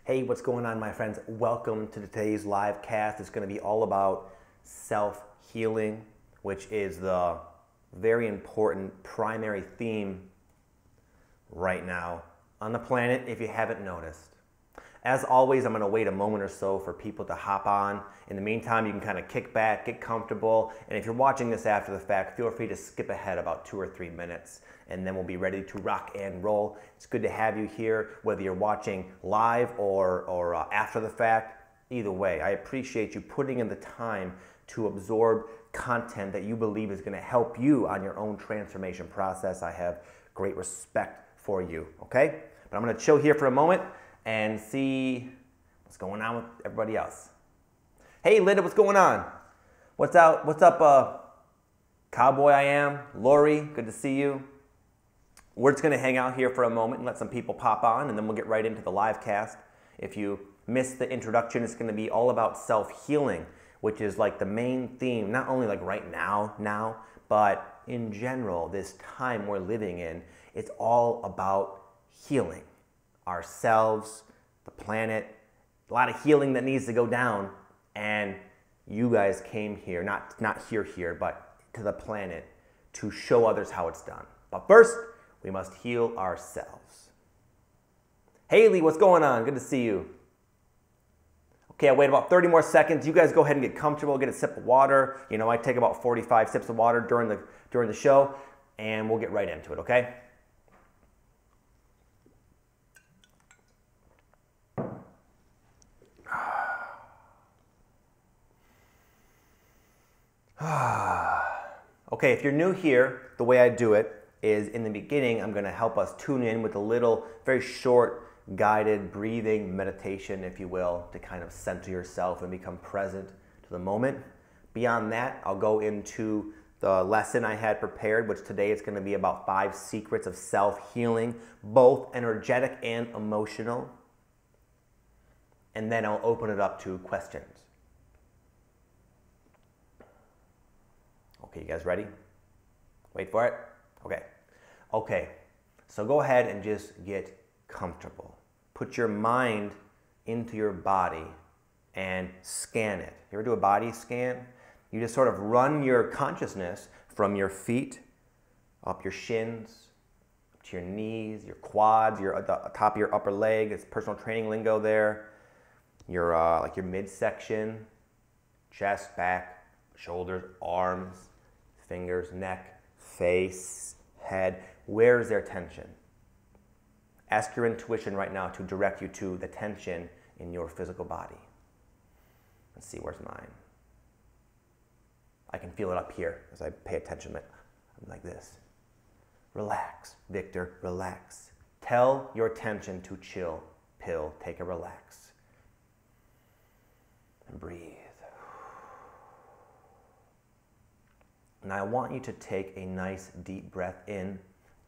Hey, what's going on, my friends? Welcome to today's live cast. It's going to be all about self-healing, which is the very important primary theme right now on the planet, if you haven't noticed. As always, I'm going to wait a moment or so for people to hop on. In the meantime, you can kind of kick back, get comfortable, and if you're watching this after the fact, feel free to skip ahead about 2 or 3 minutes, and then we'll be ready to rock and roll. It's good to have you here, whether you're watching live or after the fact. Either way, I appreciate you putting in the time to absorb content that you believe is going to help you on your own transformation process. I have great respect for you, okay? But I'm going to chill here for a moment and see what's going on with everybody else. Hey, Linda, what's going on? What's up, Cowboy I Am? Lori, good to see you. We're just gonna hang out here for a moment and let some people pop on, and then we'll get right into the live cast. If you missed the introduction, it's gonna be all about self-healing, which is like the main theme, not only like right now, but in general, this time we're living in, it's all about healing ourselves, the planet, a lot of healing that needs to go down, and you guys came here, not here, but to the planet to show others how it's done. But first, we must heal ourselves. Haley, what's going on? Good to see you. Okay, I'll wait about 30 more seconds. You guys go ahead and get comfortable, get a sip of water. You know, I take about 45 sips of water during the show, and we'll get right into it, okay? Okay, if you're new here, the way I do it is in the beginning, I'm going to help us tune in with a little, very short, guided breathing meditation, if you will, to kind of center yourself and become present to the moment. Beyond that, I'll go into the lesson I had prepared, which today is going to be about 5 secrets of self-healing, both energetic and emotional. And then I'll open it up to questions. Okay, you guys ready? Wait for it. Okay, so go ahead and just get comfortable. Put your mind into your body and scan it. You ever do a body scan? You just sort of run your consciousness from your feet, up your shins, up to your knees, your quads, the top of your upper leg. It's personal training lingo there. Your like your midsection, chest, back, shoulders, arms, fingers, neck, face, head. Where is there tension? Ask your intuition right now to direct you to the tension in your physical body. Let's see, where's mine? I can feel it up here as I pay attention. I'm like this. Relax, Victor, relax. Tell your tension to chill, pill, take a relax. And breathe. Now I want you to take a nice deep breath in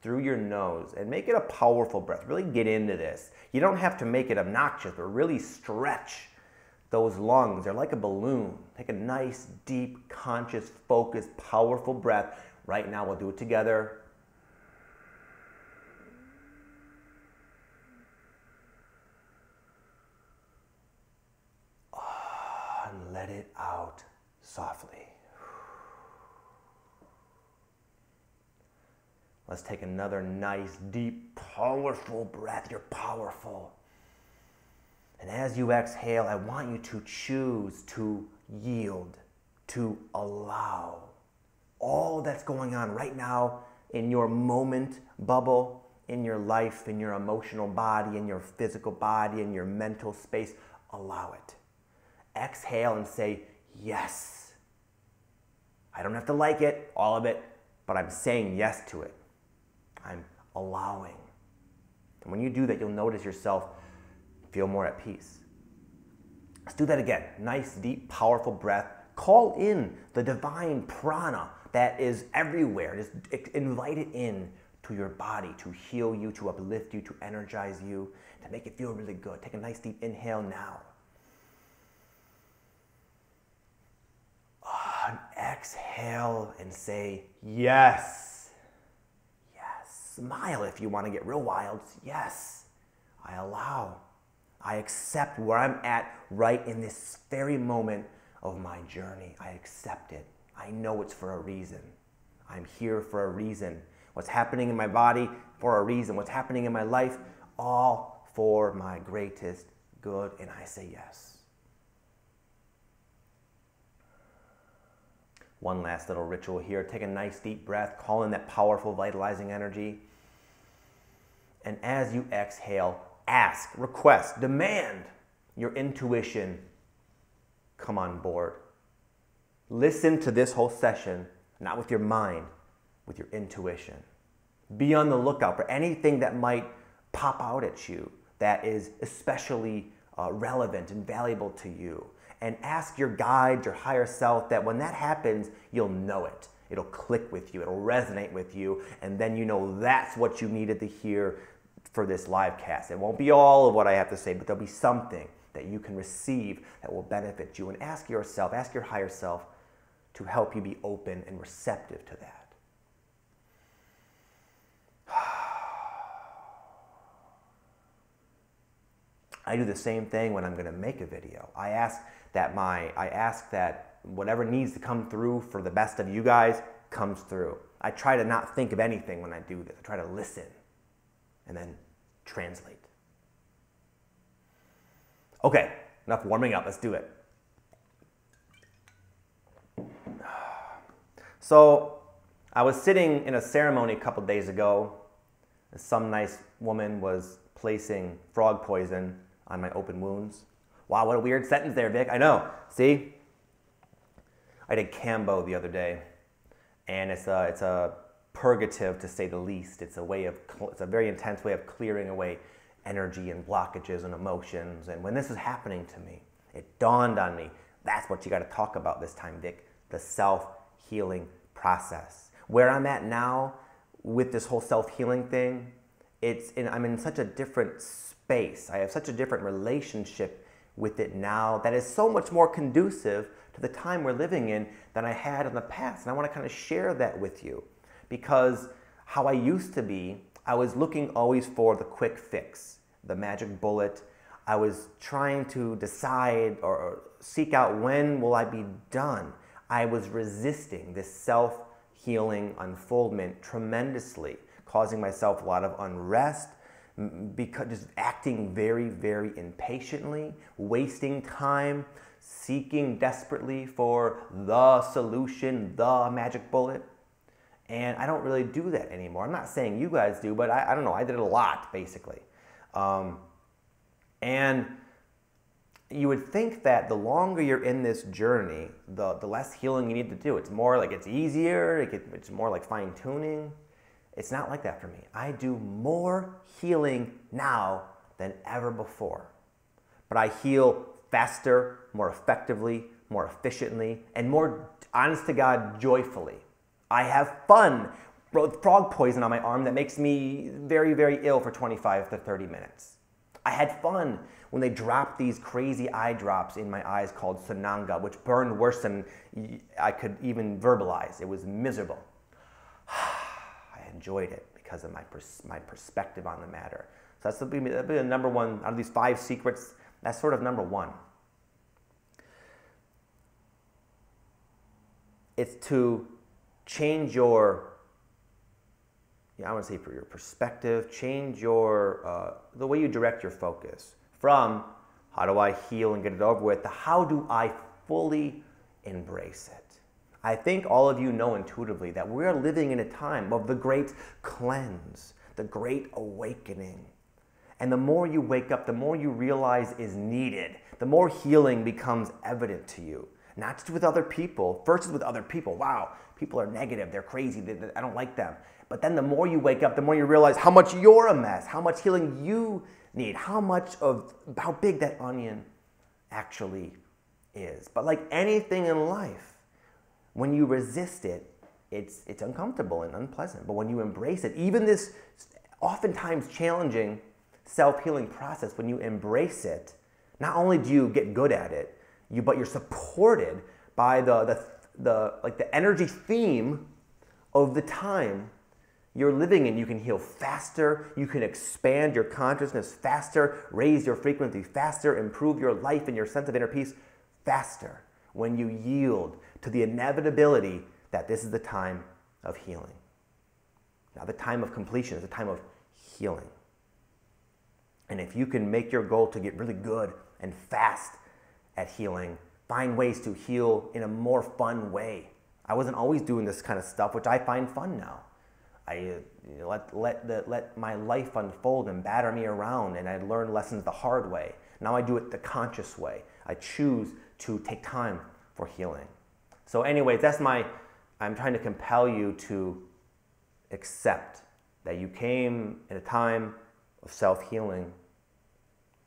through your nose and make it a powerful breath. Really get into this. You don't have to make it obnoxious, but really stretch those lungs. They're like a balloon. Take a nice, deep, conscious, focused, powerful breath. Right now, we'll do it together. And let it out softly. Let's take another nice, deep, powerful breath. You're powerful. And as you exhale, I want you to choose to yield, to allow all that's going on right now in your moment bubble, in your life, in your emotional body, in your physical body, in your mental space. Allow it. Exhale and say, yes. I don't have to like it, all of it, but I'm saying yes to it. I'm allowing. And when you do that, you'll notice yourself feel more at peace. Let's do that again. Nice, deep, powerful breath. Call in the divine prana that is everywhere. Just invite it in to your body to heal you, to uplift you, to energize you, to make it feel really good. Take a nice, deep inhale now. And exhale and say, yes. Smile if you want to get real wild. Yes, I allow. I accept where I'm at right in this very moment of my journey. I accept it. I know it's for a reason. I'm here for a reason. What's happening in my body for a reason. What's happening in my life, all for my greatest good. And I say yes. One last little ritual here. Take a nice deep breath. Call in that powerful, vitalizing energy. And as you exhale, ask, request, demand your intuition come on board. Listen to this whole session, not with your mind, with your intuition. Be on the lookout for anything that might pop out at you that is especially relevant and valuable to you. And ask your guide, your higher self, that when that happens, you'll know it. It'll click with you, it'll resonate with you, and then you know that's what you needed to hear for this live cast. It won't be all of what I have to say, but there'll be something that you can receive that will benefit you. And ask yourself, ask your higher self to help you be open and receptive to that. I do the same thing when I'm going to make a video. I ask that whatever needs to come through for the best of you guys comes through. I try to not think of anything when I do this. I try to listen and then translate. Okay, enough warming up. Let's do it. So I was sitting in a ceremony a couple days ago. Some nice woman was placing frog poison on my open wounds. Wow, what a weird sentence there, Vic. I know. See? I did Kambo the other day, and it's a purgative, to say the least. It's a very intense way of clearing away energy and blockages and emotions. And when this was happening to me, it dawned on me, that's what you got to talk about this time, Vic, the self-healing process. Where I'm at now with this whole self-healing thing, I'm in such a different space. I have such a different relationship with it now that is so much more conducive to the time we're living in than I had in the past. And I want to kind of share that with you, because how I used to be, I was looking always for the quick fix, the magic bullet. I was trying to decide or seek out when will I be done. I was resisting this self-healing unfoldment tremendously, causing myself a lot of unrest, because just acting very, very impatiently, wasting time, seeking desperately for the solution, the magic bullet. And I don't really do that anymore. I'm not saying you guys do, but I don't know. I did it a lot, basically. And you would think that the longer you're in this journey, the less healing you need to do. It's more like it's easier. It's more like fine-tuning. It's not like that for me. I do more healing now than ever before. But I heal faster, more effectively, more efficiently, and more, honest to God, joyfully. I have fun with frog poison on my arm that makes me very, very ill for 25 to 30 minutes. I had fun when they dropped these crazy eye drops in my eyes called Sananga, which burned worse than I could even verbalize. It was miserable. I enjoyed it because of my perspective on the matter. So that'd be the number one, out of these 5 secrets, that's sort of number one. It's to change your, I want to say for your perspective, change your, the way you direct your focus from how do I heal and get it over with to how do I fully embrace it. I think all of you know intuitively that we're living in a time of the great cleanse, the great awakening. And the more you wake up, the more you realize is needed, the more healing becomes evident to you. Not just with other people. First is with other people. Wow, people are negative, they're crazy, I don't like them. But then the more you wake up, the more you realize how much you're a mess, how much healing you need, how big that onion actually is. But like anything in life, when you resist it, it's uncomfortable and unpleasant. But when you embrace it, even this oftentimes challenging self-healing process, when you embrace it, not only do you get good at it, but you're supported by the energy theme of the time you're living in, you can heal faster, you can expand your consciousness faster, raise your frequency faster, improve your life and your sense of inner peace faster when you yield to the inevitability that this is the time of healing. Now, the time of completion is the time of healing. And if you can make your goal to get really good and fast at healing, find ways to heal in a more fun way. I wasn't always doing this kind of stuff, which I find fun now. I let my life unfold and batter me around, and I learn lessons the hard way. Now I do it the conscious way. I choose to take time for healing. So anyways, I'm trying to compel you to accept that you came in a time of self-healing.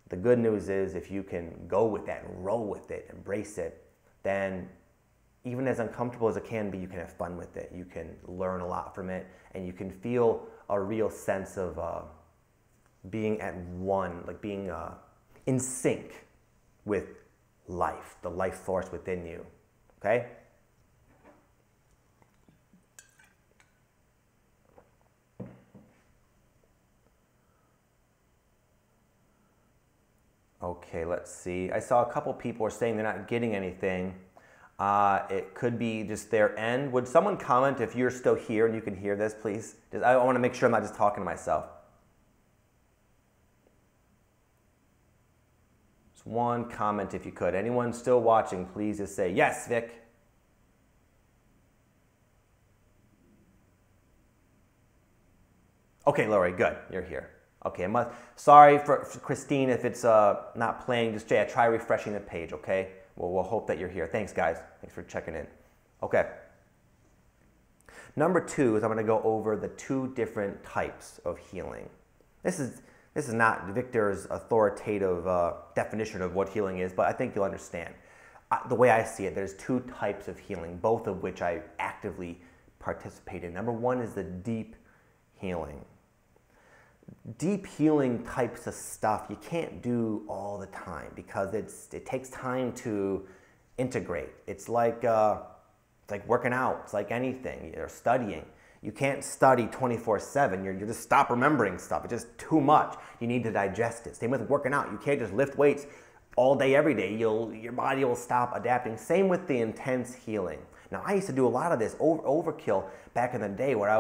The good news is if you can go with that and roll with it, embrace it, then even as uncomfortable as it can be, you can have fun with it. You can learn a lot from it, and you can feel a real sense of being at one, like being in sync with life, the life force within you, okay? Okay, let's see. I saw a couple people are saying they're not getting anything. It could be just their end. Would someone comment if you're still here and you can hear this, please? I want to make sure I'm not just talking to myself. Just one comment if you could. Anyone still watching, please just say, yes, Vic. Okay, Lori, good. You're here. Okay, sorry for Christine if it's not playing. Just try refreshing the page, okay? We'll hope that you're here. Thanks, guys. Thanks for checking in. Okay. Number 2 is I'm going to go over the 2 different types of healing. This is not Victor's authoritative definition of what healing is, but I think you'll understand. The way I see it, there's 2 types of healing, both of which I actively participate in. Number 1 is the deep healing. Deep healing types of stuff you can't do all the time because it takes time to integrate. It's like working out. It's like anything. You're studying. You can't study 24/7. You just stop remembering stuff. It's just too much. You need to digest it. Same with working out. You can't just lift weights all day, every day. Your body will stop adapting. Same with the intense healing. Now, I used to do a lot of this overkill back in the day where I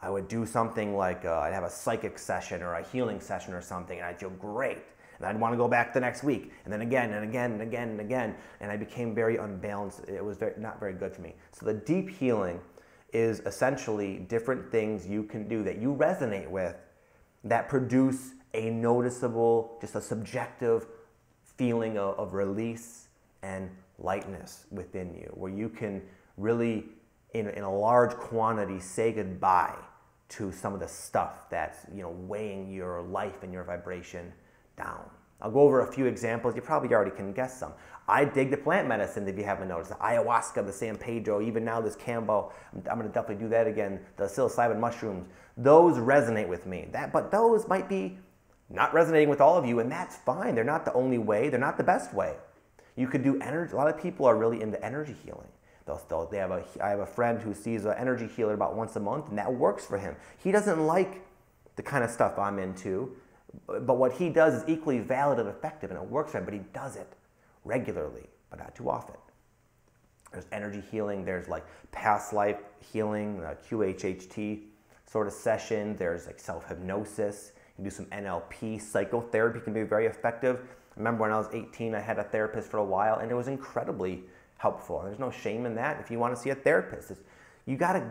would do something like I'd have a psychic session or a healing session or something, and I'd feel great. And I'd want to go back the next week, and then again, and again, and again, and again. And I became very unbalanced. It was not very good for me. So the deep healing is essentially different things you can do that you resonate with that produce a noticeable, just a subjective feeling of release and lightness within you, where you can really, in a large quantity, say goodbye to some of the stuff that's weighing your life and your vibration down. I'll go over a few examples. You probably already can guess some. I dig the plant medicine, if you haven't noticed. The ayahuasca, the San Pedro, even now this Kambo. I'm going to definitely do that again. The psilocybin mushrooms. Those resonate with me. But those might be not resonating with all of you, and that's fine. They're not the only way. They're not the best way. You could do energy. A lot of people are really into energy healing. I have a friend who sees an energy healer about once a month, and that works for him. He doesn't like the kind of stuff I'm into, but what he does is equally valid and effective, and it works for him, but he does it regularly, but not too often. There's energy healing. There's like past life healing, QHHT sort of session. There's like self-hypnosis. You can do some NLP. Psychotherapy can be very effective. I remember when I was 18, I had a therapist for a while, and it was incredibly helpful. There's no shame in that. If you want to see a therapist, you got to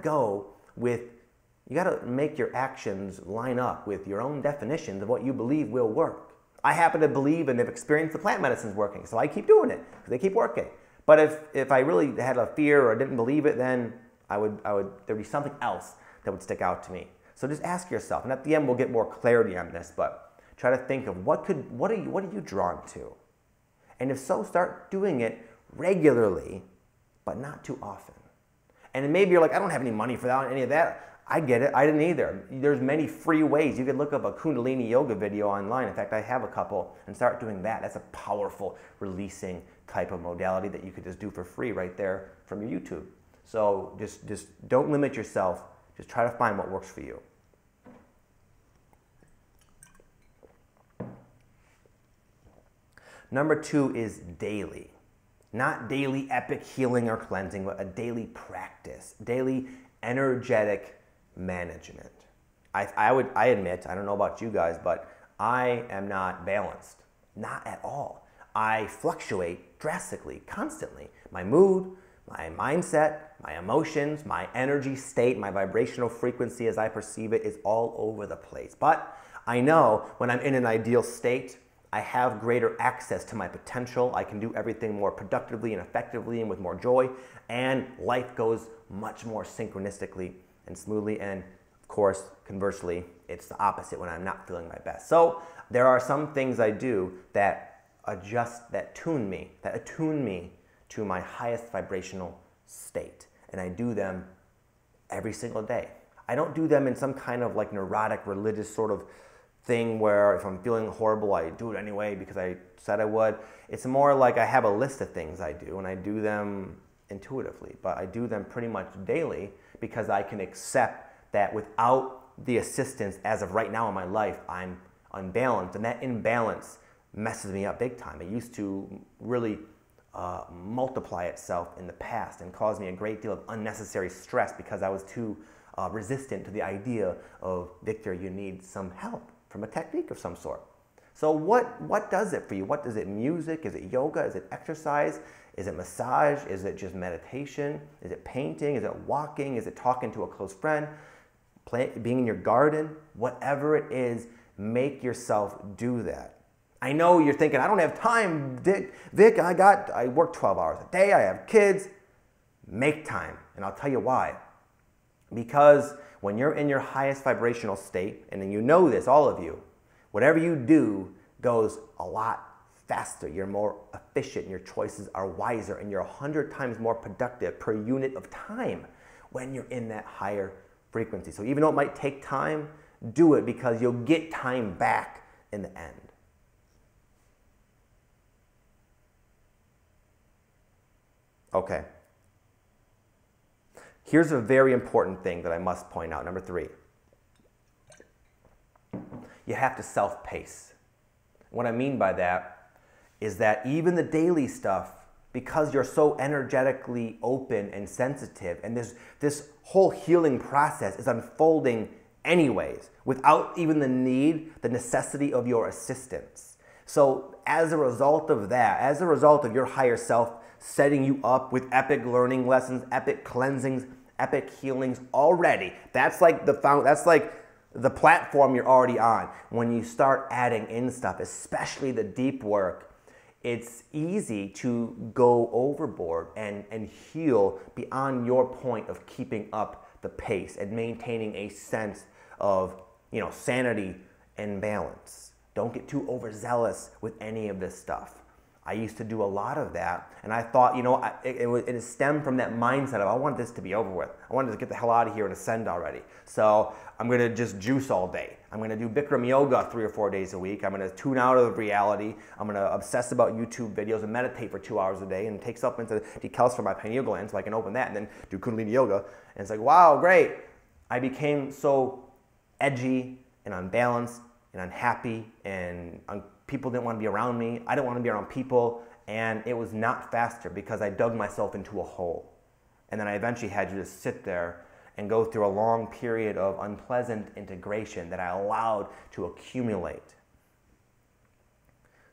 make your actions line up with your own definitions of what you believe will work. I happen to believe and have experienced the plant medicine's working, so I keep doing it because they keep working. But if I really had a fear or didn't believe it, then there'd be something else that would stick out to me. So just ask yourself, and at the end we'll get more clarity on this, but try to think of what are you drawn to? And if so, start doing it regularly, but not too often. And maybe you're like, I don't have any money for that, any of that. I get it. I didn't either. There's many free ways. You could look up a Kundalini yoga video online. In fact, I have a couple, and start doing that. That's a powerful releasing type of modality that you could just do for free right there from your YouTube. So just don't limit yourself Just try to find what works for you. Number 2 is daily. Not daily epic healing or cleansing, but a daily practice, daily energetic management. I admit, I don't know about you guys, but I am not balanced. Not at all. I fluctuate drastically, constantly. My mood, my mindset, my emotions, my energy state, my vibrational frequency as I perceive it is all over the place. But I know when I'm in an ideal state, I have greater access to my potential. I can do everything more productively and effectively and with more joy. And life goes much more synchronistically and smoothly. And of course, conversely, it's the opposite when I'm not feeling my best. So there are some things I do that attune me to my highest vibrational state. And I do them every single day. I don't do them in some kind of like neurotic religious sort of thing where if I'm feeling horrible, I do it anyway because I said I would. It's more like I have a list of things I do and I do them intuitively, but I do them pretty much daily because I can accept that without the assistance as of right now in my life, I'm unbalanced, and that imbalance messes me up big time. It used to really multiply itself in the past and cause me a great deal of unnecessary stress because I was too resistant to the idea of, Victor, you need some help from a technique of some sort. So what does it for you? What is it? Music? Is it yoga? Is it exercise? Is it massage? Is it just meditation? Is it painting? Is it walking? Is it talking to a close friend? Being in your garden? Whatever it is, make yourself do that. I know you're thinking, I don't have time, Vic, I work 12 hours a day, I have kids. Make time, and I'll tell you why. Because when you're in your highest vibrational state, and then you know this, all of you, whatever you do goes a lot faster. You're more efficient, your choices are wiser, and you're 100 times more productive per unit of time when you're in that higher frequency. So even though it might take time, do it because you'll get time back in the end. Okay. Here's a very important thing that I must point out. Number 3. You have to self-pace. What I mean by that is that even the daily stuff, because you're so energetically open and sensitive, and this whole healing process is unfolding anyways, without even the necessity of your assistance. So as a result of that, as a result of your higher self setting you up with epic learning lessons, epic cleansings, epic healings already, that's like the platform you're already on. When you start adding in stuff, especially the deep work, it's easy to go overboard and heal beyond your point of keeping up the pace and maintaining a sense of, sanity and balance. Don't get too overzealous with any of this stuff. I used to do a lot of that, and I thought, it stemmed from that mindset of I want this to be over with. I wanted to get the hell out of here and ascend already. So I'm going to just juice all day. I'm going to do Bikram yoga 3 or 4 days a week. I'm going to tune out of reality. I'm going to obsess about YouTube videos and meditate for 2 hours a day and take supplements to decalcify my pineal gland so I can open that and then do Kundalini yoga. And it's like, wow, great. I became so edgy and unbalanced and unhappy, and people didn't want to be around me. I didn't want to be around people, and it was not faster because I dug myself into a hole. And then I eventually had to just sit there and go through a long period of unpleasant integration that I allowed to accumulate.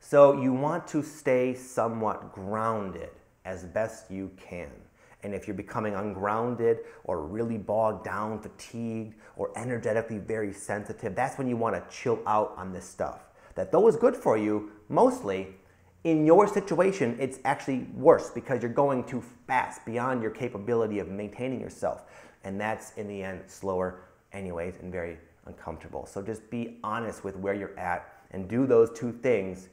So you want to stay somewhat grounded as best you can. And if you're becoming ungrounded or really bogged down, fatigued, or energetically very sensitive, that's when you want to chill out on this stuff. That though is good for you, mostly, in your situation, it's actually worse because you're going too fast beyond your capability of maintaining yourself. And that's, in the end, slower anyways and very uncomfortable. So just be honest with where you're at and do those 2 things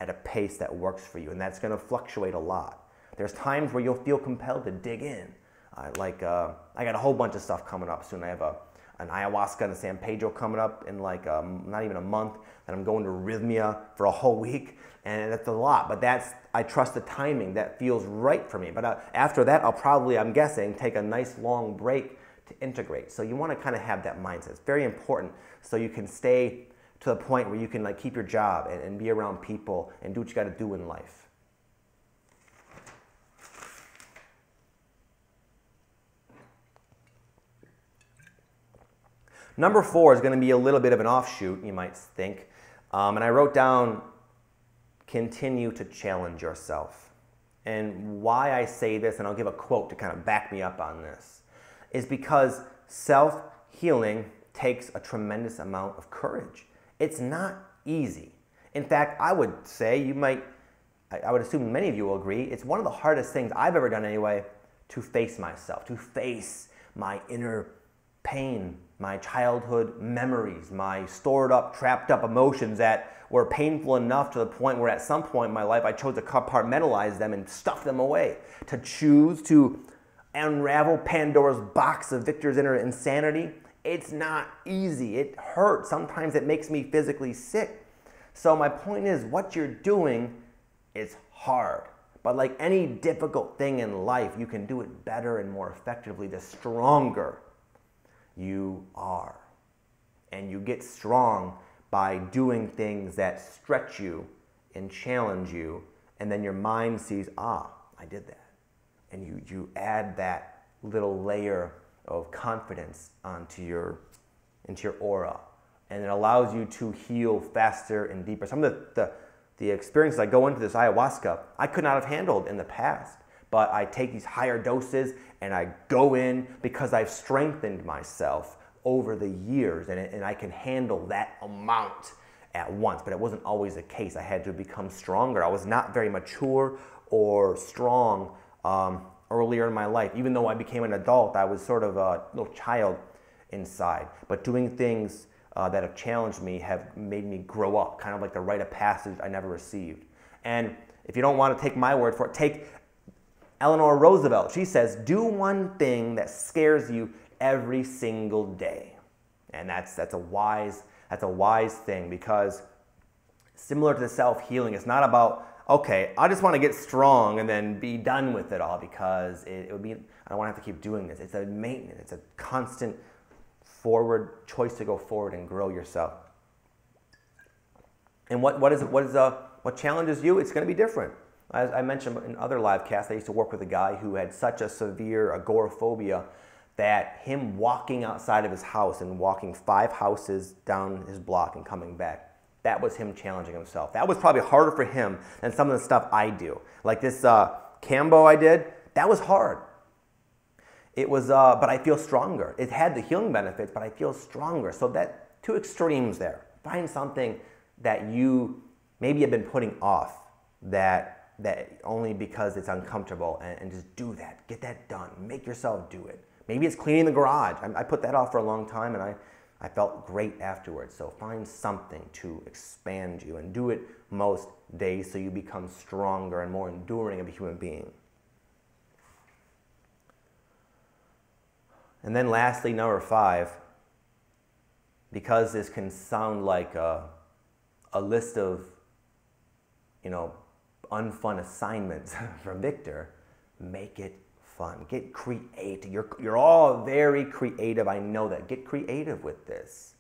at a pace that works for you. And that's going to fluctuate a lot. There's times where you'll feel compelled to dig in. I got a whole bunch of stuff coming up soon. I have an ayahuasca and a San Pedro coming up in not even a month. And I'm going to Rhythmia for a whole week. And that's a lot, but I trust the timing. That feels right for me. But after that, I'll probably, I'm guessing, take a nice long break to integrate. So you want to kind of have that mindset. It's very important so you can stay to the point where you can like keep your job and be around people and do what you got to do in life. Number 4 is going to be a little bit of an offshoot, you might think. And I wrote down, continue to challenge yourself. And why I say this, and I'll give a quote to kind of back me up on this, is because self-healing takes a tremendous amount of courage. It's not easy. In fact, I would say, I would assume many of you will agree, it's one of the hardest things I've ever done anyway, to face myself, to face my inner pain, my childhood memories, my stored up, trapped up emotions that were painful enough to the point where at some point in my life I chose to compartmentalize them and stuff them away. To choose to unravel Pandora's box of Victor's inner insanity, it's not easy. It hurts. Sometimes it makes me physically sick. So my point is, what you're doing is hard. But like any difficult thing in life, you can do it better and more effectively the stronger you are. And you get strong by doing things that stretch you and challenge you, and then your mind sees, I did that. And you add that little layer of confidence into your aura, and it allows you to heal faster and deeper. Some of the experiences I go into this ayahuasca, I could not have handled in the past, but I take these higher doses and I go in because I've strengthened myself over the years, and I can handle that amount at once. But it wasn't always the case. I had to become stronger. I was not very mature or strong earlier in my life. Even though I became an adult, I was sort of a little child inside. But doing things that have challenged me have made me grow up, kind of like the rite of passage I never received. And if you don't want to take my word for it, take Eleanor Roosevelt. She says, do one thing that scares you every single day. And that's a wise thing, because similar to the self-healing, it's not about, okay, I just want to get strong and then be done with it all, because it would be, I don't want to have to keep doing this. It's a maintenance. It's a constant forward choice to go forward and grow yourself. And what challenges you? It's going to be different. As I mentioned in other live casts, I used to work with a guy who had such a severe agoraphobia that him walking outside of his house and walking 5 houses down his block and coming back, that was him challenging himself. That was probably harder for him than some of the stuff I do. Like this Cambo I did, that was hard. It was, but I feel stronger. It had the healing benefits, but I feel stronger. So that 2 extremes there. Find something that you maybe have been putting off that only because it's uncomfortable, and just do that. Get that done. Make yourself do it. Maybe it's cleaning the garage. I put that off for a long time, and I felt great afterwards. So find something to expand you, and do it most days so you become stronger and more enduring of a human being. And then lastly, number 5, because this can sound like a list of, unfun assignments from Victor, make it fun. Get creative. You're all very creative. I know that. Get creative with this.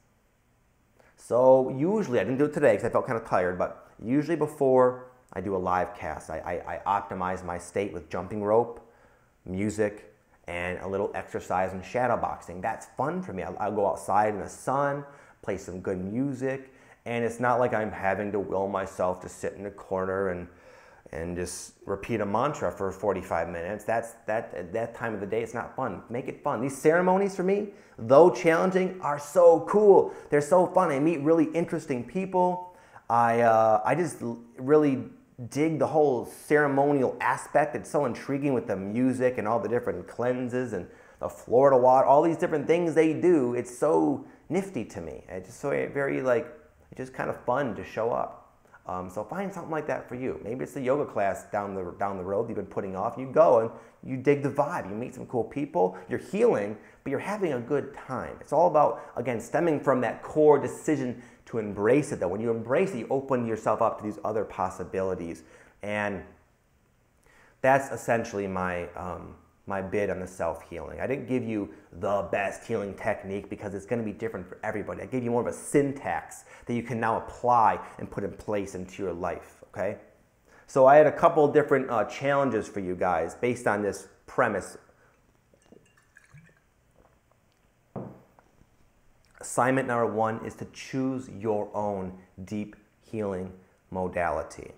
So usually, I didn't do it today because I felt kind of tired, but usually before I do a live cast, I optimize my state with jumping rope, music, and a little exercise and shadow boxing. That's fun for me. I'll go outside in the sun, play some good music, and it's not like I'm having to will myself to sit in a corner and just repeat a mantra for 45 minutes. At that time of the day, it's not fun. Make it fun. These ceremonies for me, though challenging, are so cool. They're so fun. I meet really interesting people. I just really dig the whole ceremonial aspect. It's so intriguing with the music and all the different cleanses and the Florida water, all these different things they do. It's so nifty to me. It's just so very it's just kind of fun to show up. So find something like that for you. Maybe it's the yoga class down the road you've been putting off. You go and you dig the vibe. You meet some cool people. You're healing, but you're having a good time. It's all about, again, stemming from that core decision to embrace it, though. When you embrace it, you open yourself up to these other possibilities. And that's essentially my my bid on the self-healing. I didn't give you the best healing technique because it's going to be different for everybody. I gave you more of a syntax that you can now apply and put in place into your life, okay? So I had a couple different challenges for you guys based on this premise. Assignment number 1 is to choose your own deep healing modality.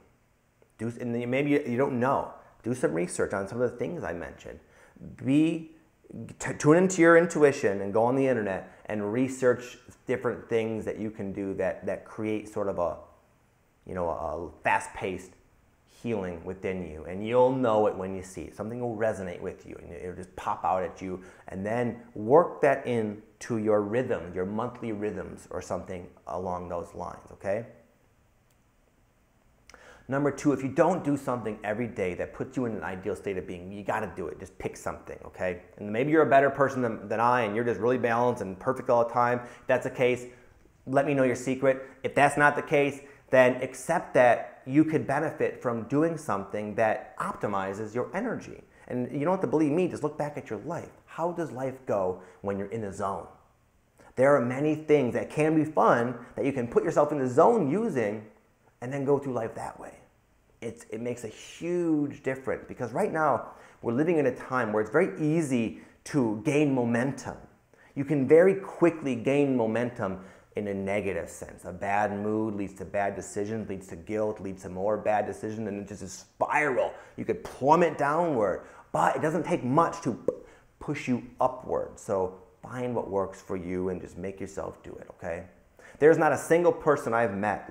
And maybe you don't know. Do some research on some of the things I mentioned. Tune into your intuition and go on the internet and research different things that you can do that create sort of a fast-paced healing within you. And you'll know it when you see it. Something will resonate with you and it'll just pop out at you. And then work that into your rhythm, your monthly rhythms or something along those lines, okay? Number 2, if you don't do something every day that puts you in an ideal state of being, you got to do it. Just pick something, okay? And maybe you're a better person than I and you're just really balanced and perfect all the time. If that's the case, let me know your secret. If that's not the case, then accept that you could benefit from doing something that optimizes your energy. And you don't have to believe me, just look back at your life. How does life go when you're in the zone? There are many things that can be fun that you can put yourself in the zone using and then go through life that way. It makes a huge difference because right now we're living in a time where it's very easy to gain momentum. You can very quickly gain momentum in a negative sense. A bad mood leads to bad decisions, leads to guilt, leads to more bad decisions, and it's just a spiral. You could plummet downward, but it doesn't take much to push you upward. So find what works for you and just make yourself do it, okay? There's not a single person I've met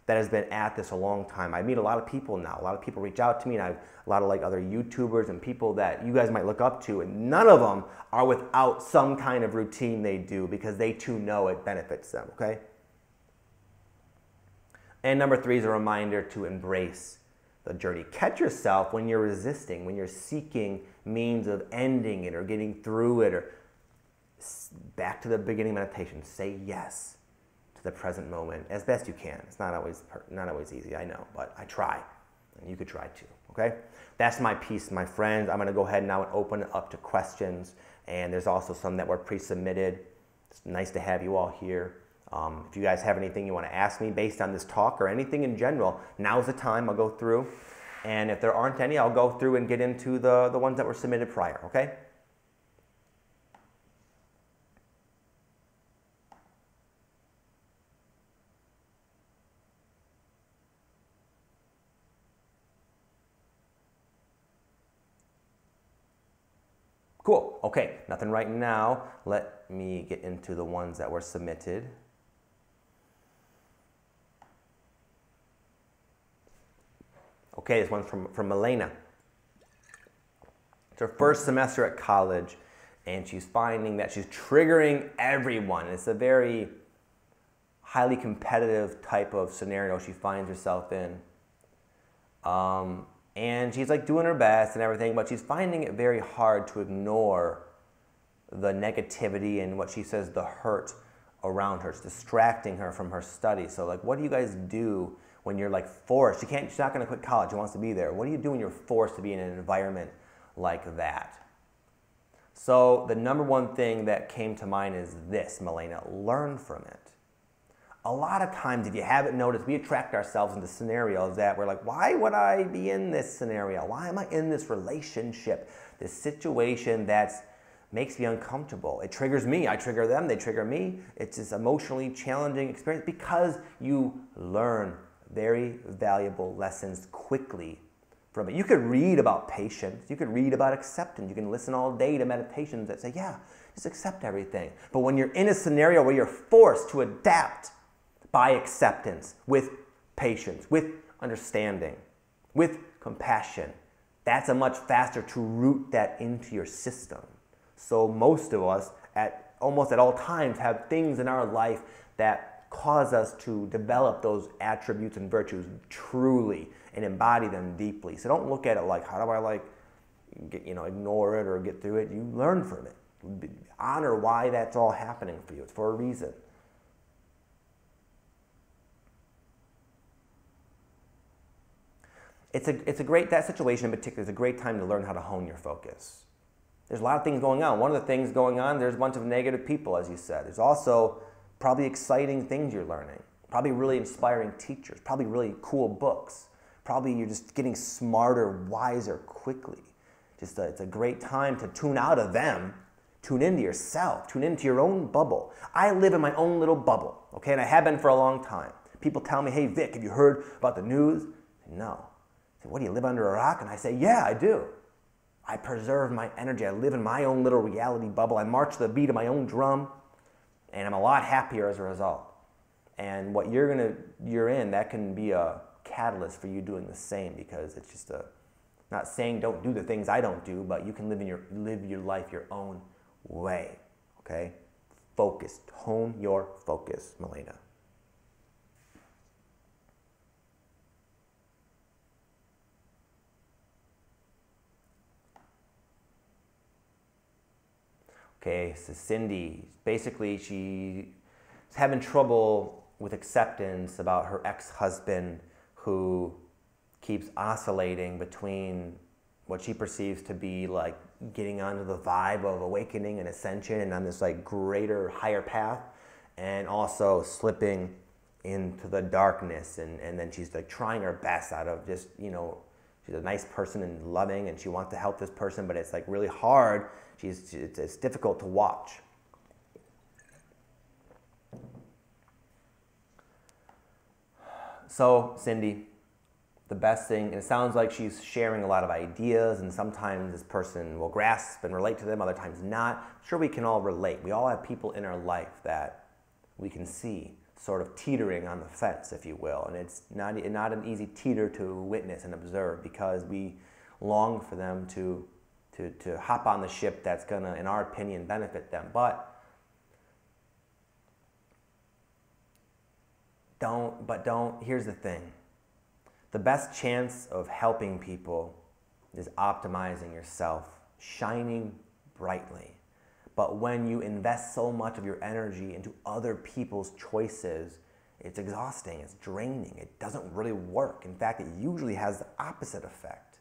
that has been at this a long time. I meet a lot of people now. A lot of people reach out to me, and I have a lot of other YouTubers and people that you guys might look up to, and none of them are without some kind of routine they do because they too know it benefits them, okay? And number 3 is a reminder to embrace the journey. Catch yourself when you're resisting, when you're seeking means of ending it or getting through it, or back to the beginning meditation. Say yes to the present moment as best you can. It's not always easy, I know, but I try, and you could try too, okay? That's my piece, my friends. I'm gonna go ahead now and open it up to questions, and there's also some that were pre-submitted. It's nice to have you all here. If you guys have anything you wanna ask me based on this talk or anything in general, now's the time. I'll go through, and if there aren't any, I'll go through and get into the ones that were submitted prior, okay? Cool, okay, nothing right now. Let me get into the ones that were submitted. Okay, this one's from Milena. It's her first semester at college, and she's finding that she's triggering everyone. It's a very highly competitive type of scenario she finds herself in. And she's doing her best and everything, but she's finding it very hard to ignore the negativity and what she says the hurt around her. It's distracting her from her studies. So what do you guys do when you're forced? She's not gonna quit college, she wants to be there. What do you do when you're forced to be in an environment like that? So the number 1 thing that came to mind is this, Milena, learn from it. A lot of times, if you haven't noticed, we attract ourselves into scenarios that we're why would I be in this scenario? Why am I in this relationship, this situation that makes me uncomfortable? It triggers me, I trigger them, they trigger me. It's this emotionally challenging experience because you learn very valuable lessons quickly from it. You could read about patience, you could read about acceptance, you can listen all day to meditations that say, yeah, just accept everything. But when you're in a scenario where you're forced to adapt by acceptance, with patience, with understanding, with compassion, that's a much faster to root that into your system. So most of us, almost at all times, have things in our life that cause us to develop those attributes and virtues truly and embody them deeply. So don't look at it how do I ignore it or get through it. You learn from it. Honor why that's all happening for you. It's for a reason. It's a great, that situation in particular is a great time to learn how to hone your focus. There's a lot of things going on. One of the things going on, there's a bunch of negative people, as you said. There's also probably exciting things you're learning, probably really inspiring teachers, probably really cool books. Probably you're just getting smarter, wiser quickly. It's a great time to tune out of them, tune into yourself, tune into your own bubble. I live in my own little bubble, okay, and I have been for a long time. People tell me, hey Vic, have you heard about the news? No. I say, what, do you live under a rock? And I say, yeah, I do. I preserve my energy. I live in my own little reality bubble. I march to the beat of my own drum, and I'm a lot happier as a result. And what you're in, that can be a catalyst for you doing the same, because it's just not saying don't do the things I don't do, but you can live your life your own way, okay? Focus, hone your focus, Milena. Okay, so Cindy, basically she's having trouble with acceptance about her ex-husband who keeps oscillating between what she perceives to be like getting onto the vibe of awakening and ascension and on this like greater, higher path, and also slipping into the darkness, and then she's like trying her best out of just, you know, she's a nice person and loving and she wants to help this person, but it's like really hard. It's difficult to watch. So, Cindy, the best thing, and it sounds like she's sharing a lot of ideas, and sometimes this person will grasp and relate to them, other times not. I'm sure we can all relate. We all have people in our life that we can see sort of teetering on the fence, if you will, and it's not an easy teeter to witness and observe, because we long for them to hop on the ship that's gonna, in our opinion, benefit them. But here's the thing. The best chance of helping people is optimizing yourself, shining brightly. But when you invest so much of your energy into other people's choices, it's exhausting, it's draining, it doesn't really work. In fact, it usually has the opposite effect.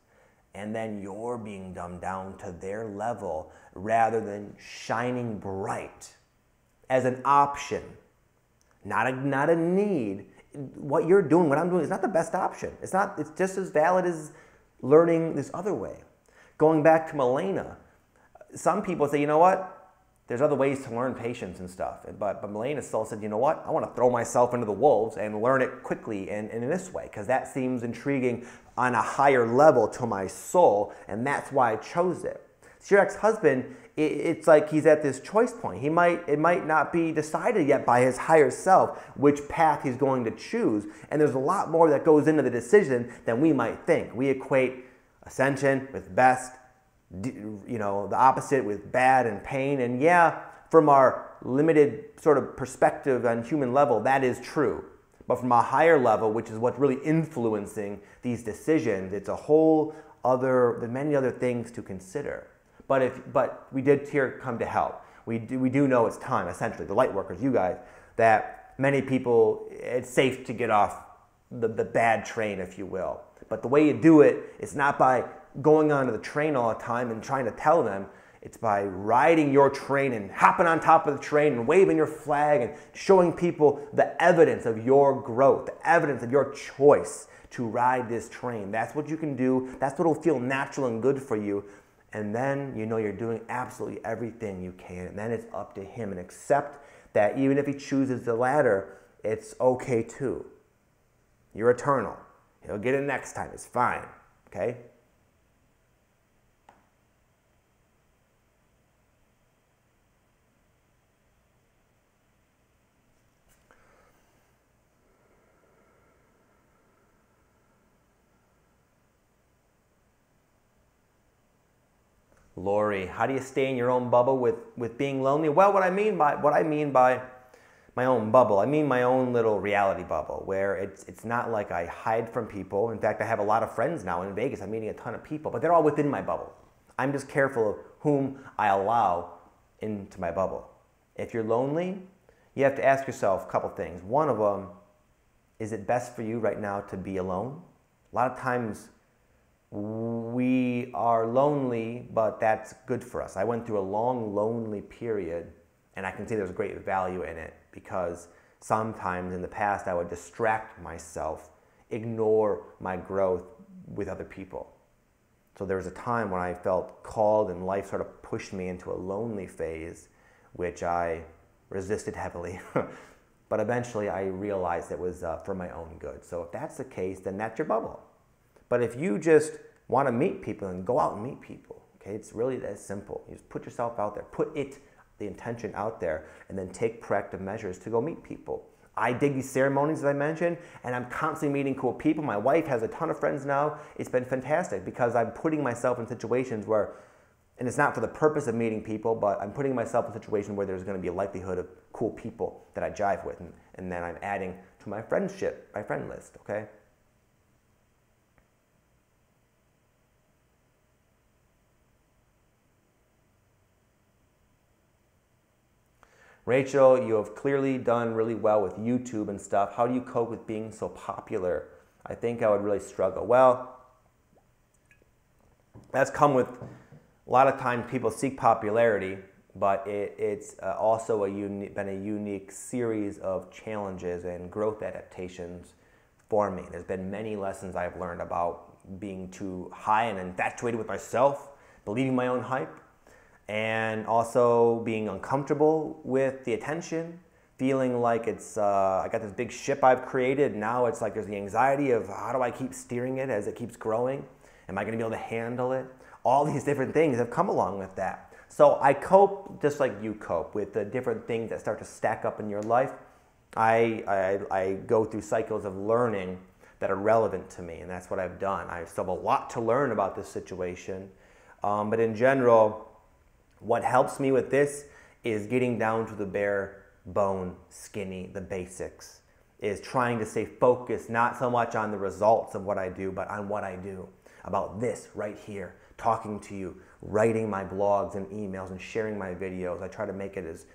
And then you're being dumbed down to their level rather than shining bright as an option, not a need. What you're doing, what I'm doing, is not the best option. It's just as valid as learning this other way. Going back to Milena, some people say, you know what? There's other ways to learn patience and stuff. But Milena still said, you know what? I want to throw myself into the wolves and learn it quickly and in this way, because that seems intriguing on a higher level to my soul, and that's why I chose it. So your ex-husband, it's like he's at this choice point. It might not be decided yet by his higher self which path he's going to choose, and there's a lot more that goes into the decision than we might think. We equate ascension with best, you know, the opposite with bad and pain, and yeah, from our limited sort of perspective on human level, that is true. But from a higher level, which is what's really influencing these decisions, it's a whole other, there's many other things to consider. But we did here come to help. We do know it's time, essentially, the light workers, you guys, that many people, it's safe to get off the bad train, if you will. But the way you do it, it's not by going onto the train all the time and trying to tell them. It's by riding your train and hopping on top of the train and waving your flag and showing people the evidence of your growth, the evidence of your choice to ride this train. That's what you can do. That's what will feel natural and good for you. And then you know you're doing absolutely everything you can. And then it's up to him. And accept that even if he chooses the latter, it's okay too. You're eternal. He'll get it next time. It's fine. Okay? Lori, how do you stay in your own bubble with being lonely? Well, what I mean by my own bubble, I mean my own little reality bubble, where it's not like I hide from people. In fact, I have a lot of friends now in Vegas. I'm meeting a ton of people, but they're all within my bubble. I'm just careful of whom I allow into my bubble. If you're lonely, you have to ask yourself a couple things. One of them, is it best for you right now to be alone? A lot of times we are lonely, but that's good for us. I went through a long, lonely period, and I can see there's great value in it because sometimes in the past I would distract myself, ignore my growth with other people. So there was a time when I felt called and life sort of pushed me into a lonely phase, which I resisted heavily. But eventually I realized it was for my own good. So if that's the case, then that's your bubble. But if you just want to meet people, and go out and meet people, okay, it's really that simple. You just put yourself out there, the intention out there, and then take proactive measures to go meet people. I dig these ceremonies that I mentioned, and I'm constantly meeting cool people. My wife has a ton of friends now. It's been fantastic because I'm putting myself in situations where, and it's not for the purpose of meeting people, but I'm putting myself in a situation where there's going to be a likelihood of cool people that I jive with, and then I'm adding to my friend list, okay? Rachel, you have clearly done really well with YouTube and stuff. How do you cope with being so popular? I think I would really struggle. Well, that's come with a lot of times people seek popularity, but it's also been a unique series of challenges and growth adaptations for me. There's been many lessons I've learned about being too high and infatuated with myself, believing my own hype, and also being uncomfortable with the attention, feeling like it's I got this big ship I've created. Now it's like there's the anxiety of how do I keep steering it as it keeps growing? Am I going to be able to handle it? All these different things have come along with that. So I cope just like you cope with the different things that start to stack up in your life. I go through cycles of learning that are relevant to me, and that's what I've done. I still have a lot to learn about this situation, but in general, what helps me with this is getting down to the bare bone, skinny, the basics, is trying to stay focused, not so much on the results of what I do, but on what I do, about this right here, talking to you, writing my blogs and emails and sharing my videos. I try to make it as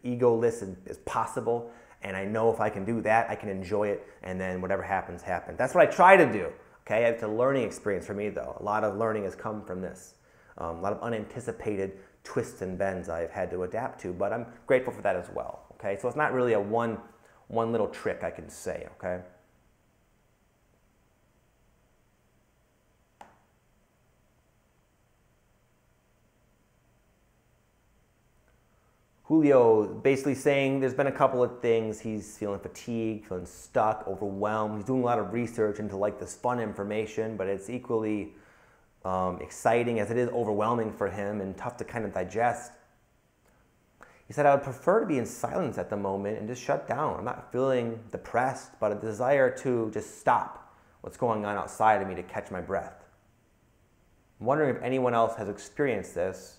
egoless as possible, and I know if I can do that, I can enjoy it, and then whatever happens, happens. That's what I try to do, okay? It's a learning experience for me, though. A lot of learning has come from this. A lot of unanticipated twists and bends I've had to adapt to, but I'm grateful for that as well, okay? So it's not really a one little trick I can say, okay? Julio basically saying there's been a couple of things. He's feeling fatigued, feeling stuck, overwhelmed. He's doing a lot of research into like this fun information, but it's equally exciting as it is overwhelming for him and tough to kind of digest. He said, I would prefer to be in silence at the moment and just shut down. I'm not feeling depressed, but a desire to just stop what's going on outside of me to catch my breath. I'm wondering if anyone else has experienced this,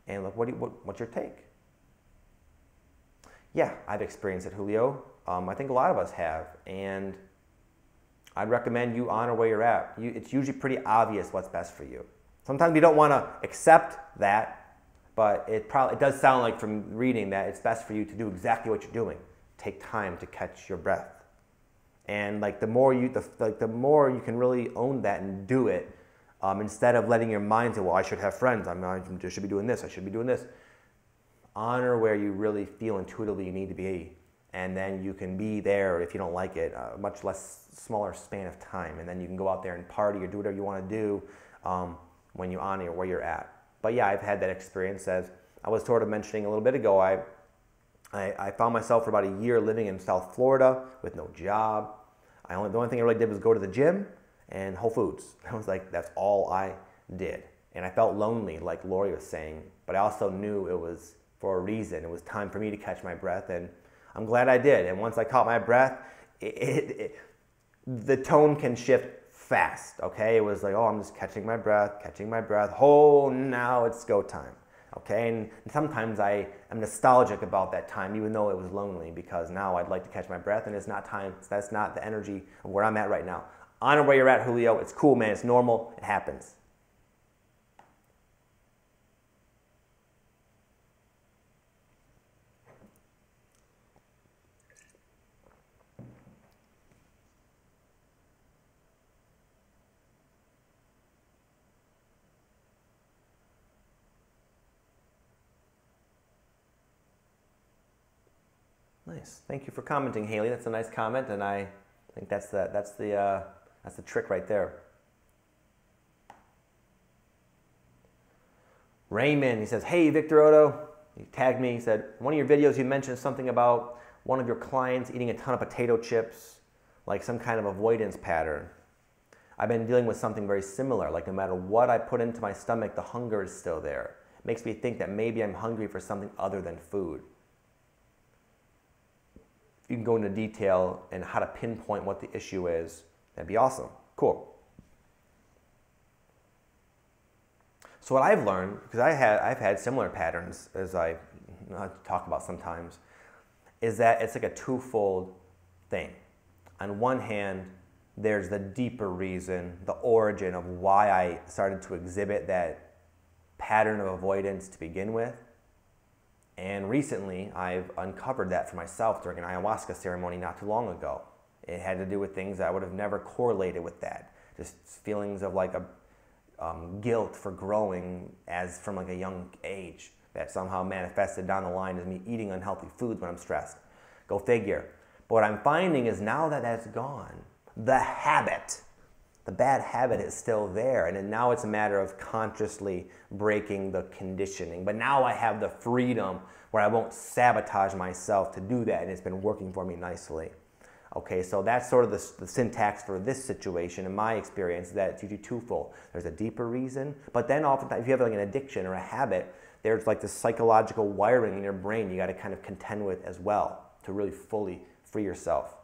and look, what's your take? Yeah, I've experienced it, Julio. I think a lot of us have, and I'd recommend you honor where you're at. It's usually pretty obvious what's best for you. Sometimes you don't want to accept that, but it does sound like from reading that it's best for you to do exactly what you're doing. Take time to catch your breath. And like the more you can really own that and do it, instead of letting your mind say, well, I should have friends, I should be doing this, I should be doing this. Honor where you really feel intuitively you need to be. And then you can be there if you don't like it, a much smaller span of time. And then you can go out there and party or do whatever you want to do when you honor where you're at. But yeah, I've had that experience. As I was sort of mentioning a little bit ago, I found myself for about a year living in South Florida with no job. The only thing I really did was go to the gym and Whole Foods. I was like, that's all I did. And I felt lonely, like Lori was saying. But I also knew it was for a reason. It was time for me to catch my breath, and I'm glad I did. And once I caught my breath, the tone can shift fast, okay? It was like, oh, I'm just catching my breath. Oh, now it's go time, okay? And sometimes I am nostalgic about that time, even though it was lonely, because now I'd like to catch my breath, and it's not time. That's not the energy of where I'm at right now. Honor where you're at, Julio. It's cool, man. It's normal. It happens. Nice. Thank you for commenting, Haley. That's a nice comment, and I think that's the trick right there. Raymond, he says, hey, Victor Otto. He tagged me. He said, one of your videos you mentioned something about one of your clients eating a ton of potato chips, like some kind of avoidance pattern. I've been dealing with something very similar. Like no matter what I put into my stomach, the hunger is still there. It makes me think that maybe I'm hungry for something other than food. If you can go into detail and how to pinpoint what the issue is, that'd be awesome. Cool. So what I've learned, because I've had similar patterns as I talk about sometimes, is that it's like a twofold thing. On one hand, there's the deeper reason, the origin of why I started to exhibit that pattern of avoidance to begin with. And recently, I've uncovered that for myself during an ayahuasca ceremony not too long ago. It had to do with things that I would have never correlated with that. Just feelings of like a guilt for growing as from like a young age that somehow manifested down the line as me eating unhealthy foods when I'm stressed. Go figure. But what I'm finding is now that that's gone, the habit, the bad habit is still there. And now it's a matter of consciously breaking the conditioning. But now I have the freedom where I won't sabotage myself to do that. And it's been working for me nicely. Okay, so that's sort of the syntax for this situation in my experience, that it's usually twofold. There's a deeper reason, but then oftentimes if you have like an addiction or a habit, there's like this psychological wiring in your brain you got to kind of contend with as well to really fully free yourself.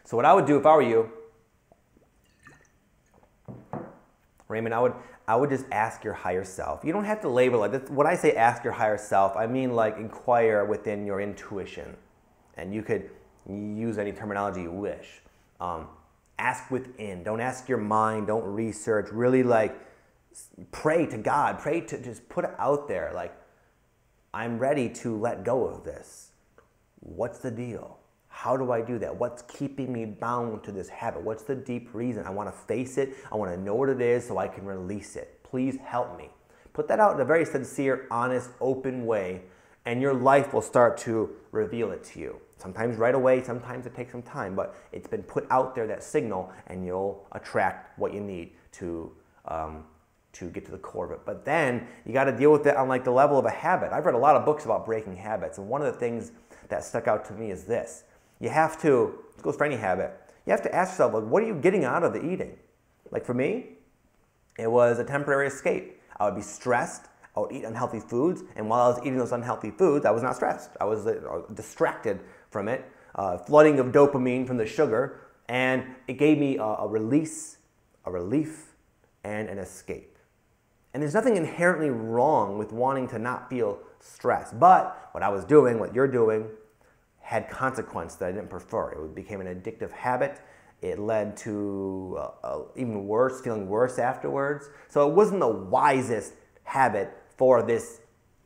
So what I would do if I were you, Raymond, I would just ask your higher self. You don't have to label it. When I say ask your higher self, I mean like inquire within your intuition. And you could use any terminology you wish. Ask within. Don't ask your mind. Don't research. Really like pray to God. Pray to just put it out there. Like, I'm ready to let go of this. What's the deal? How do I do that? What's keeping me bound to this habit? What's the deep reason? I want to face it. I want to know what it is so I can release it. Please help me. Put that out in a very sincere, honest, open way, and your life will start to reveal it to you. Sometimes right away, sometimes it takes some time, but it's been put out there, that signal, and you'll attract what you need to get to the core of it. But then you got to deal with it on like the level of a habit. I've read a lot of books about breaking habits, and one of the things that stuck out to me is this. You have to, this goes for any habit, you have to ask yourself, like, what are you getting out of the eating? Like for me, it was a temporary escape. I would be stressed, I would eat unhealthy foods, and while I was eating those unhealthy foods, I was not stressed. I was distracted from it, flooding of dopamine from the sugar, and it gave me a release, a relief, and an escape. And there's nothing inherently wrong with wanting to not feel stressed, but what I was doing, what you're doing, had consequence that I didn't prefer. It became an addictive habit. It led to even worse, feeling worse afterwards. So it wasn't the wisest habit for this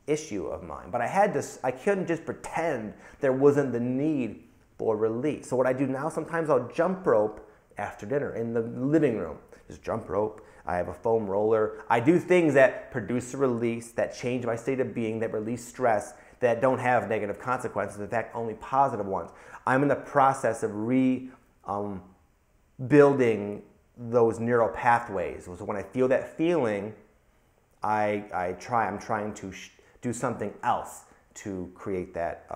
issue of mine. But I couldn't just pretend there wasn't the need for release. So what I do now, sometimes I'll jump rope after dinner in the living room. Just jump rope. I have a foam roller. I do things that produce a release, that change my state of being, that release stress, that don't have negative consequences, in fact, only positive ones. I'm in the process of building those neural pathways. So when I feel that feeling, I'm trying to do something else to create that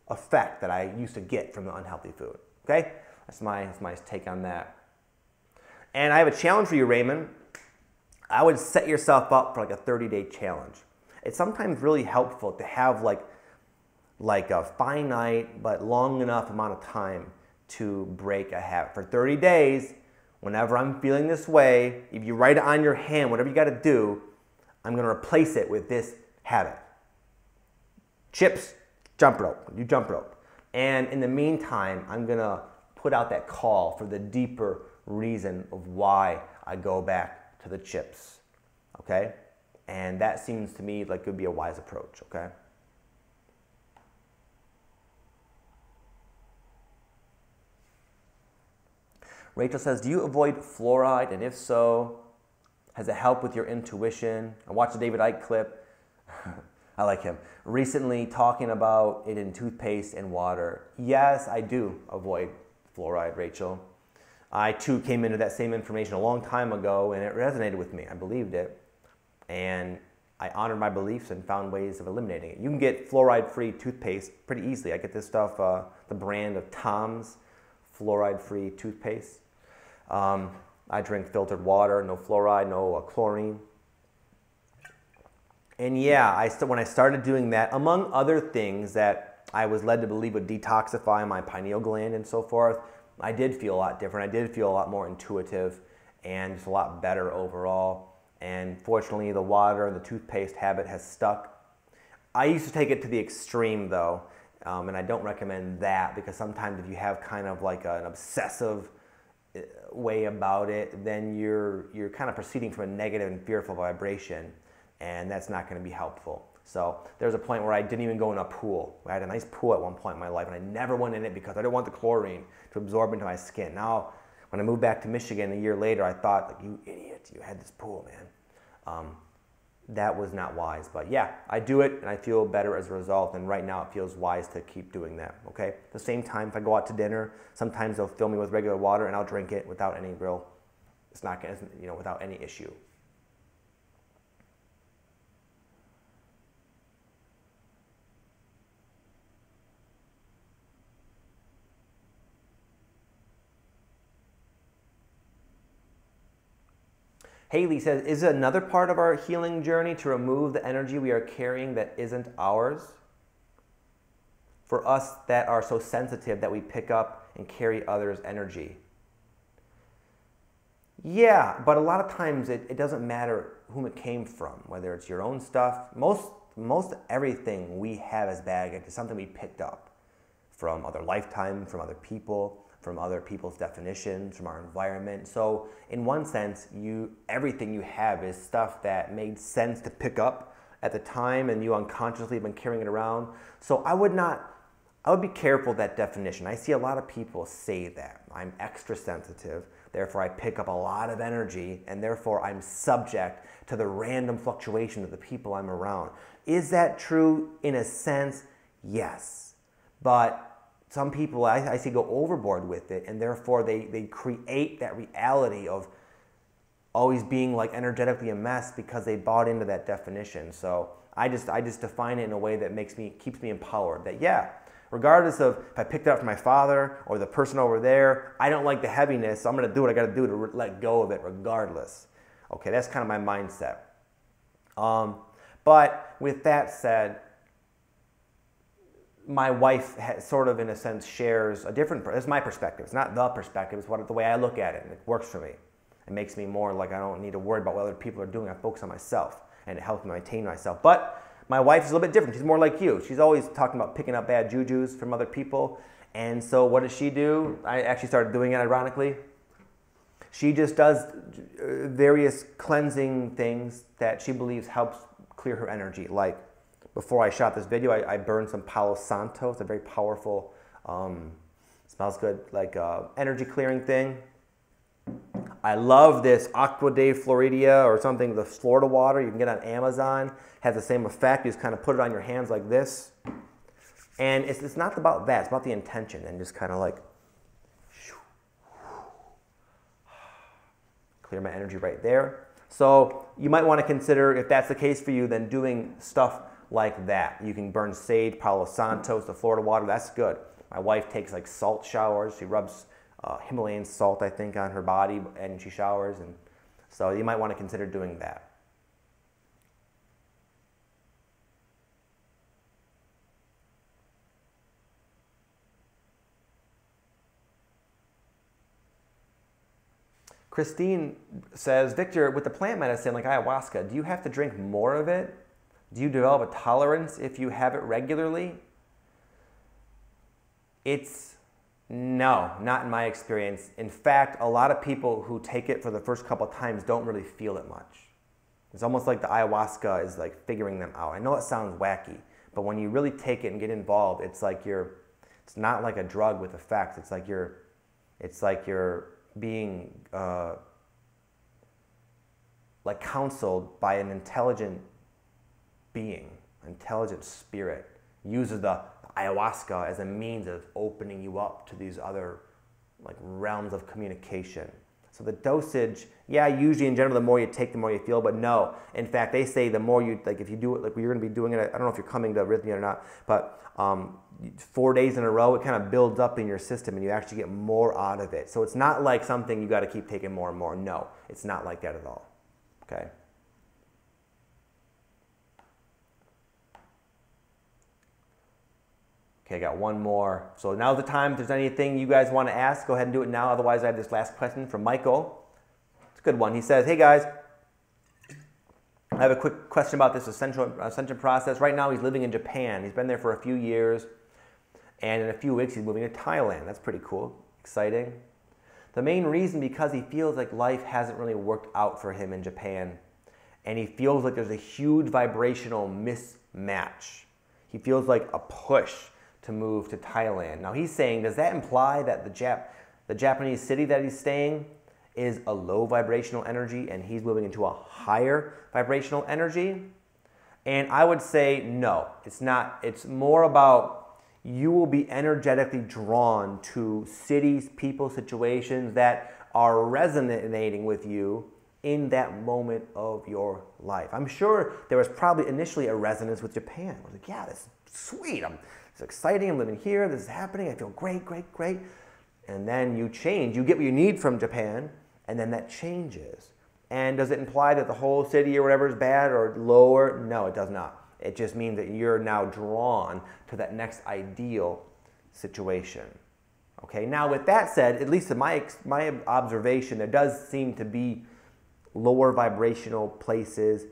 effect that I used to get from the unhealthy food. Okay? That's my take on that. And I have a challenge for you, Raymond. I would set yourself up for like a 30-day challenge. It's sometimes really helpful to have like a finite but long enough amount of time to break a habit. For 30 days, whenever I'm feeling this way, if you write it on your hand, whatever you got to do, I'm going to replace it with this habit. Chips, jump rope. You jump rope. And in the meantime, I'm going to put out that call for the deeper reason of why I go back to the chips. Okay? And that seems to me like it would be a wise approach. Okay? Rachel says, do you avoid fluoride? And if so, has it helped with your intuition? I watched the David Icke clip. I like him. Recently talking about it in toothpaste and water. Yes, I do avoid fluoride, Rachel. I too came into that same information a long time ago and it resonated with me. I believed it and I honored my beliefs and found ways of eliminating it. You can get fluoride-free toothpaste pretty easily. I get this stuff, the brand of Tom's fluoride-free toothpaste. I drink filtered water, no fluoride, no chlorine. And yeah, when I started doing that, among other things that I was led to believe would detoxify my pineal gland and so forth, I did feel a lot different. I did feel a lot more intuitive and just a lot better overall. And fortunately, the water and the toothpaste habit has stuck. I used to take it to the extreme though, and I don't recommend that because sometimes if you have kind of like an obsessive way about it, then you're kind of proceeding from a negative and fearful vibration, and that's not going to be helpful. So there's a point where I didn't even go in a pool. I had a nice pool at one point in my life, and I never went in it because I didn't want the chlorine to absorb into my skin. Now, when I moved back to Michigan a year later, I thought, like, you idiot, you had this pool, man. That was not wise. But yeah, I do it, and I feel better as a result, and right now it feels wise to keep doing that, okay? At the same time, if I go out to dinner, sometimes they'll fill me with regular water, and I'll drink it without any real, it's not gonna, without any issue. Haley says, is it another part of our healing journey to remove the energy we are carrying that isn't ours? For us that are so sensitive that we pick up and carry others' energy. Yeah, but a lot of times it doesn't matter whom it came from, whether it's your own stuff. Most everything we have as baggage is something we picked up from other lifetimes, from other people, from other people's definitions, from our environment. So in one sense, everything you have is stuff that made sense to pick up at the time and you unconsciously have been carrying it around. So I would be careful with that definition. I see a lot of people say that. I'm extra sensitive, therefore I pick up a lot of energy and therefore I'm subject to the random fluctuation of the people I'm around. Is that true? In a sense, yes. But some people I see go overboard with it and therefore they create that reality of always being like energetically a mess because they bought into that definition. So I just define it in a way that keeps me empowered. That yeah, regardless of if I picked it up from my father or the person over there, I don't like the heaviness, so I'm gonna do what I gotta do to let go of it regardless. Okay, that's kind of my mindset. But with that said, my wife sort of, in a sense, shares a different, it's my perspective. It's not the perspective, it's the way I look at it, and it works for me. It makes me more like I don't need to worry about what other people are doing. I focus on myself, and it helps me maintain myself. But my wife is a little bit different. She's more like you. She's always talking about picking up bad jujus from other people. And so what does she do? I actually started doing it, ironically. She just does various cleansing things that she believes helps clear her energy, like before I shot this video, I burned some Palo Santo. It's a very powerful, smells good, like energy clearing thing. I love this Aqua de Floridia or something, the Florida water you can get on Amazon. Has the same effect. You just kind of put it on your hands like this. And it's not about that. It's about the intention and just kind of like clear my energy right there. So you might want to consider, if that's the case for you, then doing stuff like that. You can burn sage, Palo Santo, the Florida water. That's good. My wife takes like salt showers. She rubs Himalayan salt, I think, on her body and she showers. And so you might want to consider doing that. Christine says, Victor, with the plant medicine like ayahuasca, do you have to drink more of it? Do you develop a tolerance if you have it regularly? No, not in my experience. In fact, a lot of people who take it for the first couple of times don't really feel it much. It's almost like the ayahuasca is like figuring them out. I know it sounds wacky, but when you really take it and get involved, it's not like a drug with effects. It's like you're being like counseled by an intelligent being. intelligent spirit, uses the ayahuasca as a means of opening you up to these other like realms of communication. So the dosage, yeah, usually in general, the more you take, the more you feel, but no. In fact, they say the more you, like if you do it, like you're going to be doing it, I don't know if you're coming to Rhythmia or not, but 4 days in a row, it kind of builds up in your system and you actually get more out of it. So it's not like something you got to keep taking more and more. No, it's not like that at all. Okay. Okay, I got one more. So now's the time. If there's anything you guys want to ask, go ahead and do it now. Otherwise, I have this last question from Michael. It's a good one. He says, hey guys, I have a quick question about this ascension process. Right now, he's living in Japan. He's been there for a few years. And in a few weeks, he's moving to Thailand. That's pretty cool. Exciting. The main reason because he feels like life hasn't really worked out for him in Japan. And he feels like there's a huge vibrational mismatch. He feels like a push to move to Thailand. Now he's saying, does that imply that the Japanese city that he's staying is a low vibrational energy and he's moving into a higher vibrational energy? And I would say no, it's not. It's more about you will be energetically drawn to cities, people, situations that are resonating with you in that moment of your life. I'm sure there was probably initially a resonance with Japan. I was like, yeah, this is sweet. It's exciting. I'm living here. This is happening. I feel great, great, great. And then you change. You get what you need from Japan, and then that changes. And does it imply that the whole city or whatever is bad or lower? No, it does not. It just means that you're now drawn to that next ideal situation. Okay. Now, with that said, at least in my observation, there does seem to be lower vibrational places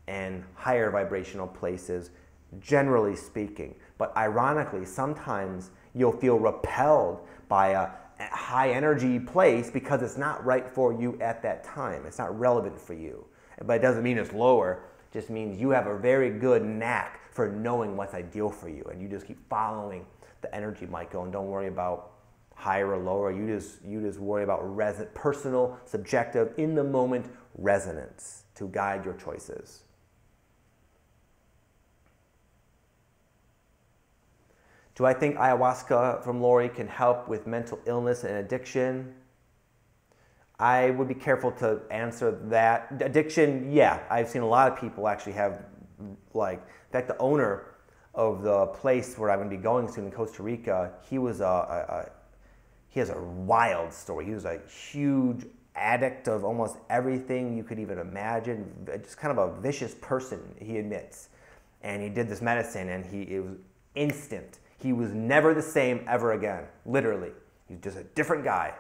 and higher vibrational places, generally speaking. But ironically, sometimes you'll feel repelled by a high energy place because it's not right for you at that time. It's not relevant for you. But it doesn't mean it's lower. It just means you have a very good knack for knowing what's ideal for you. And you just keep following the energy, Michael, and don't worry about higher or lower. You just worry about personal, subjective, in the moment resonance to guide your choices. Do I think ayahuasca from Lori can help with mental illness and addiction? I would be careful to answer that. Addiction, yeah. I've seen a lot of people actually have, like, in fact, the owner of the place where I'm going to be going soon in Costa Rica, he has a wild story. He was a huge addict of almost everything you could even imagine. Just kind of a vicious person, he admits. And he did this medicine, and it was instant. He was never the same ever again, literally. He's just a different guy.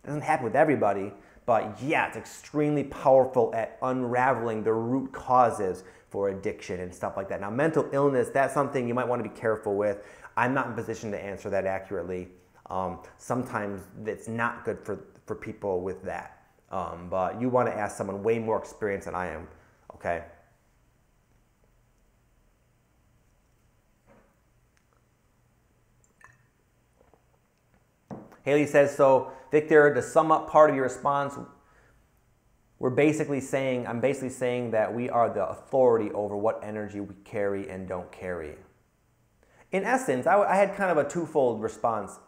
It doesn't happen with everybody, but yeah, it's extremely powerful at unraveling the root causes for addiction and stuff like that. Now, mental illness, that's something you might want to be careful with. I'm not in position to answer that accurately. Sometimes it's not good for people with that. But you want to ask someone way more experienced than I am, okay? Haley says, so Victor, to sum up part of your response, I'm basically saying that we are the authority over what energy we carry and don't carry. In essence, I had kind of a twofold response.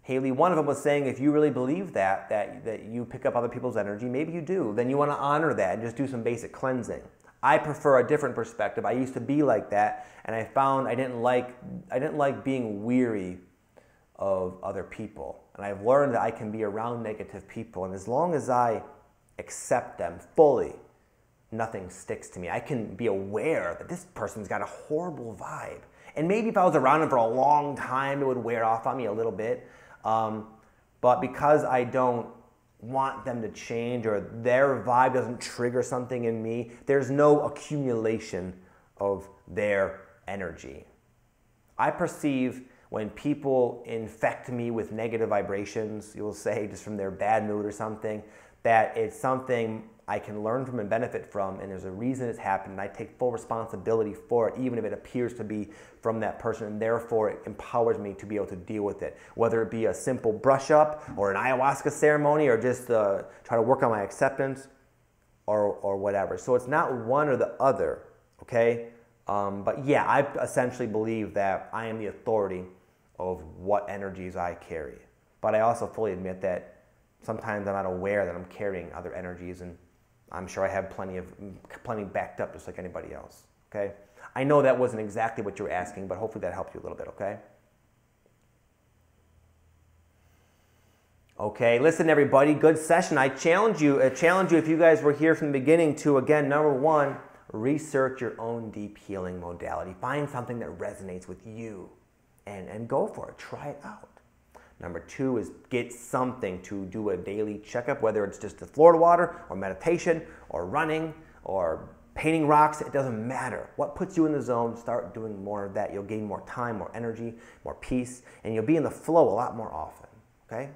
Haley, one of them was saying if you really believe that you pick up other people's energy, maybe you do, then you want to honor that and just do some basic cleansing. I prefer a different perspective. I used to be like that, and I found I didn't like being weary of other people. And I've learned that I can be around negative people, and as long as I accept them fully, nothing sticks to me. I can be aware that this person's got a horrible vibe. And maybe if I was around them for a long time, it would wear off on me a little bit. But because I don't want them to change or their vibe doesn't trigger something in me, there's no accumulation of their energy. I perceive when people infect me with negative vibrations, you'll say just from their bad mood or something, that it's something I can learn from and benefit from, and there's a reason it's happened, and I take full responsibility for it, even if it appears to be from that person, and therefore it empowers me to be able to deal with it. Whether it be a simple brush up, or an ayahuasca ceremony, or just try to work on my acceptance, or whatever. So it's not one or the other, okay? But yeah, I essentially believe that I am the authority of what energies I carry. But I also fully admit that sometimes I'm not aware that I'm carrying other energies, and I'm sure I have plenty backed up just like anybody else. Okay? I know that wasn't exactly what you were asking, but hopefully that helped you a little bit, okay? Okay, listen everybody, good session. I challenge you if you guys were here from the beginning to, again, number one, research your own deep healing modality. Find something that resonates with you and go for it. Try it out. Number two is get something to do a daily checkup, whether it's just the Florida water or meditation or running or painting rocks. It doesn't matter. What puts you in the zone, start doing more of that. You'll gain more time, more energy, more peace, and you'll be in the flow a lot more often, okay?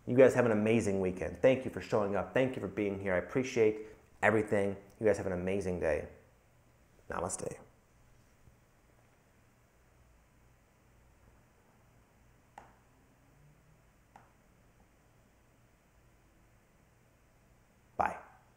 You guys have an amazing weekend. Thank you for showing up. Thank you for being here. I appreciate everything. You guys have an amazing day. Namaste.